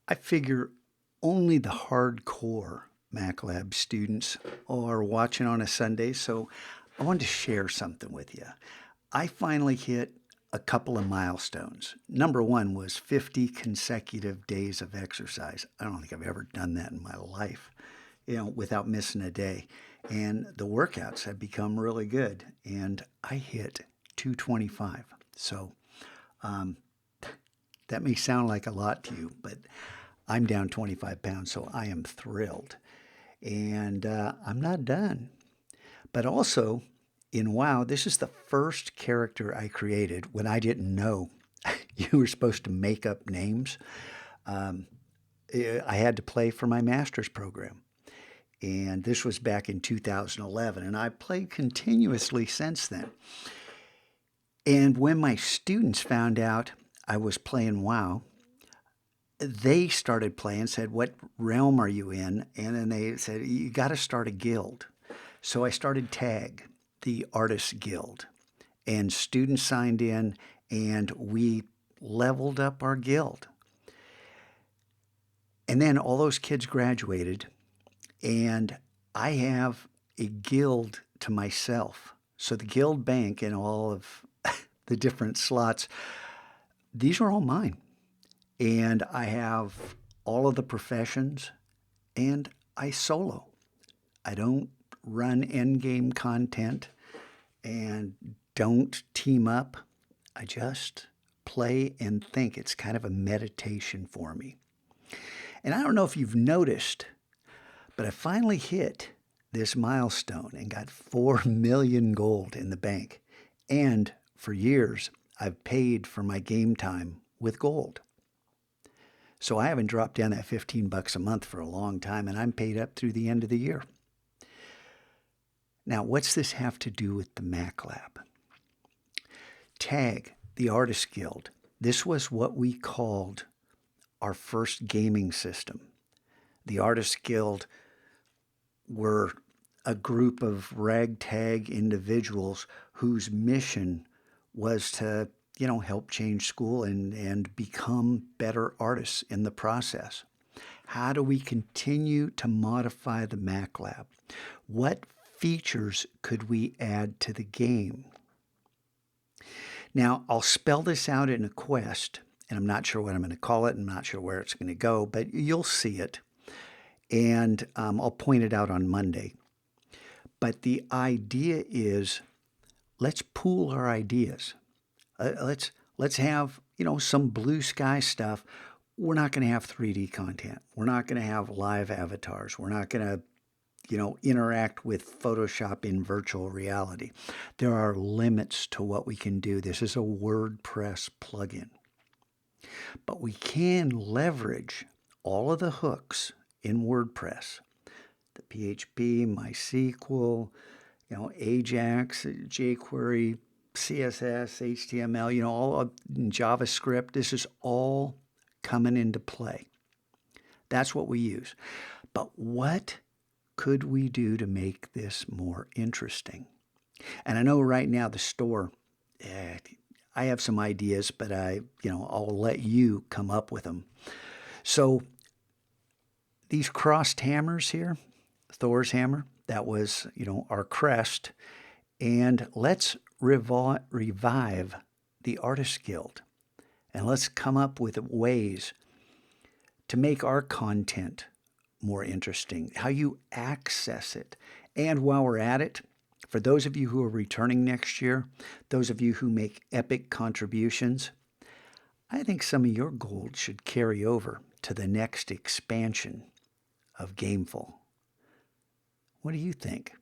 I figure only the hardcore MacLab students are watching on a Sunday, so I wanted to share something with you. I finally hit a couple of milestones. Number one was 50 consecutive days of exercise. I don't think I've ever done that in my life, without missing a day. And the workouts have become really good, and I hit 225. So um, that may sound like a lot to you, but I'm down 25 pounds, so I am thrilled. And I'm not done. But also, in WoW, this is the first character I created when I didn't know you were supposed to make up names. Um, I had to play for my master's program. And this was back in 2011. And I played continuously since then. And when my students found out I was playing WoW, they started playing, said, "What realm are you in?" And then they said, "You got to start a guild." So I started TAG, the Artists Guild, and students signed in, and we leveled up our guild. And then all those kids graduated, and I have a guild to myself. So the guild bank and all of the different slots, these are all mine. And I have all of the professions, and I solo. I don't run end game content and don't team up. I just play and think. It's kind of a meditation for me. And I don't know if you've noticed, but I finally hit this milestone and got 4 million gold in the bank. And for years, I've paid for my game time with gold. So I haven't dropped down that 15 bucks a month for a long time, and I'm paid up through the end of the year. Now, what's this have to do with the Mac Lab? TAG, the Artist Guild, this was what we called our first gaming system. The Artist Guild were a group of ragtag individuals whose mission was to help change school and become better artists in the process. How do we continue to modify the Mac Lab? What features could we add to the game? Now, I'll spell this out in a quest, and I'm not sure what I'm going to call it. I'm not sure where it's going to go, but you'll see it. And I'll point it out on Monday. But the idea is, let's pool our ideas. Let's have some blue sky stuff. We're not going to have 3D content. We're not going to have live avatars. We're not going to interact with Photoshop in virtual reality. There are limits to what we can do. This is a WordPress plugin. But we can leverage all of the hooks in WordPress. The PHP, MySQL, Ajax, jQuery, CSS, HTML, all of JavaScript. This is all coming into play. That's what we use. But what could we do to make this more interesting? And I know right now the store, I have some ideas, but I'll let you come up with them. So these crossed hammers here, Thor's hammer, that was, our crest. And let's revive the Artist Guild. And let's come up with ways to make our content more interesting, how you access it. And while we're at it, for those of you who are returning next year, those of you who make epic contributions, I think some of your gold should carry over to the next expansion of Gameful. What do you think?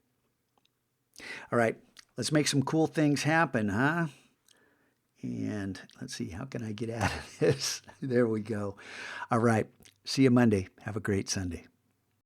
All right, let's make some cool things happen, huh? And let's see, how can I get out of this? There we go. All right, see you Monday. Have a great Sunday.